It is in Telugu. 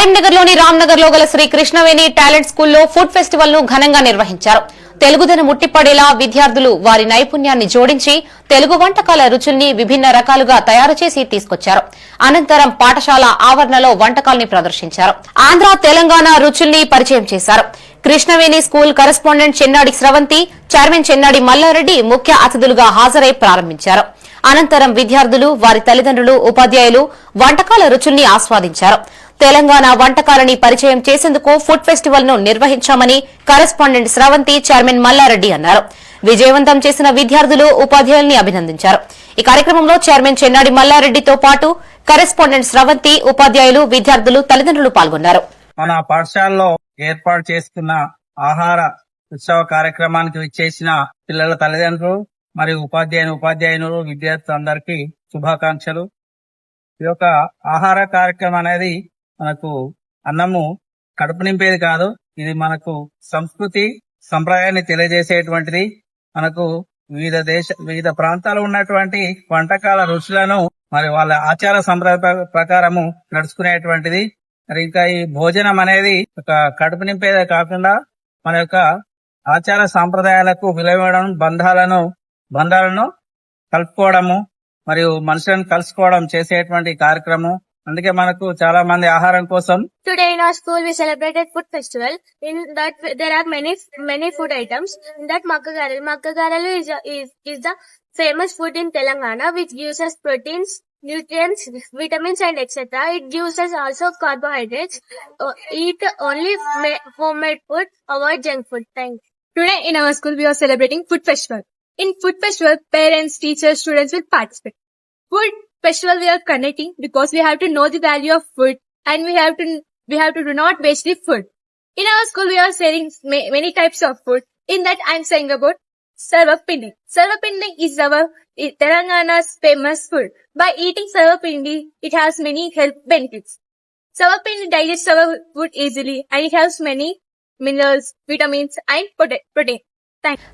కరీంనగర్ లోని రామ్నగర్ లో గల శ్రీ కృష్ణవేణి టాలెంట్ స్కూల్లో ఫుడ్ ఫెస్టివల్ ను ఘనంగా నిర్వహించారు. తెలుగుదనం ముట్టిపడేలా విద్యార్థులు వారి నైపుణ్యాన్ని జోడించి తెలుగు వంటకాల రుచుల్ని విభిన్న రకాలుగా తయారు చేసి తీసుకొచ్చారు. అనంతరం పాఠశాల ఆవరణలో వంటకాల్ని ప్రదర్శించారు. ఆంధ్ర తెలంగాణ రుచుల్ని పరిచయం చేశారు. కృష్ణవేణి స్కూల్ కరెస్పాండెంట్ చెన్నాడి స్రవంతి, చైర్మన్ చెన్నాడి మల్లారెడ్డి ముఖ్య అతిథులుగా హాజరై ప్రారంభించారు. అనంతరం విద్యార్థులు, వారి తల్లిదండ్రులు, ఉపాధ్యాయులు వంటకాల రుచుల్ని ఆస్వాదించారు. తెలంగాణ వంటకాలని పరిచయం చేసేందుకు ఫుడ్ ఫెస్టివల్ ను నిర్వహించామని కరెస్పాండెంట్ స్రవంతి, చైర్మన్ మల్లారెడ్డి అన్నారు. విజయవంతం చేసిన విద్యార్థులు, ఉపాధ్యాయుల్ని అభినందించారు. ఈ కార్యక్రమంలో చైర్మన్ చెన్నాడి మల్లారెడ్డితో పాటు కరెస్పాండెంట్ స్రవంతి, ఉపాధ్యాయులు, విద్యార్థులు, తల్లిదండ్రులు పాల్గొన్నారు. మన పాఠశాలలో ఏర్పాటు చేసుకున్న ఆహార ఉత్సవ కార్యక్రమానికి విచ్చేసిన పిల్లల తల్లిదండ్రులు మరియు ఉపాధ్యాయులు విద్యార్థులందరికీ శుభాకాంక్షలు. ఈ యొక్క ఆహార కార్యక్రమం అనేది మనకు అన్నము కడుపు నింపేది కాదు, ఇది మనకు సంస్కృతి సంప్రదాయాన్ని తెలియజేసేటువంటిది. మనకు వివిధ ప్రాంతాలు ఉన్నటువంటి వంటకాల రుచులను మరి వాళ్ళ ఆచార సంప్రదాయ ప్రకారము నడుచుకునేటువంటిది. మరి ఇంకా ఈ భోజనం అనేది ఒక కడుపు నింపేదే కాకుండా మన యొక్క ఆచార సాంప్రదాయాలకు విలువడం, బంధాలను కలుపుకోవడము మరియు మనుషులను కలుసుకోవడం చేసేటువంటి కార్యక్రమం. అందుకే మనకు చాలా మంది ఆహారం కోసం. Today in our school we celebrated food festival. In that there are many food items. In that Makkagaralu is the famous food in Telangana, which gives us proteins, nutrients, vitamins and etc. It gives us also carbohydrates. Eat only homemade food, avoid junk food. Thank you. Today in our school we are celebrating food festival. In food festival, parents, teachers, students will participate. Food festival we are connecting because we have to know the value of food and we have to do not waste the food. In our school we are selling many types of food. In that I am saying about Sarvapindi. Sarvapindi is our Telangana's famous food. By eating Sarvapindi, it has many health benefits. Sarvapindi digests our food easily and it has many minerals, vitamins and protein. Thank you.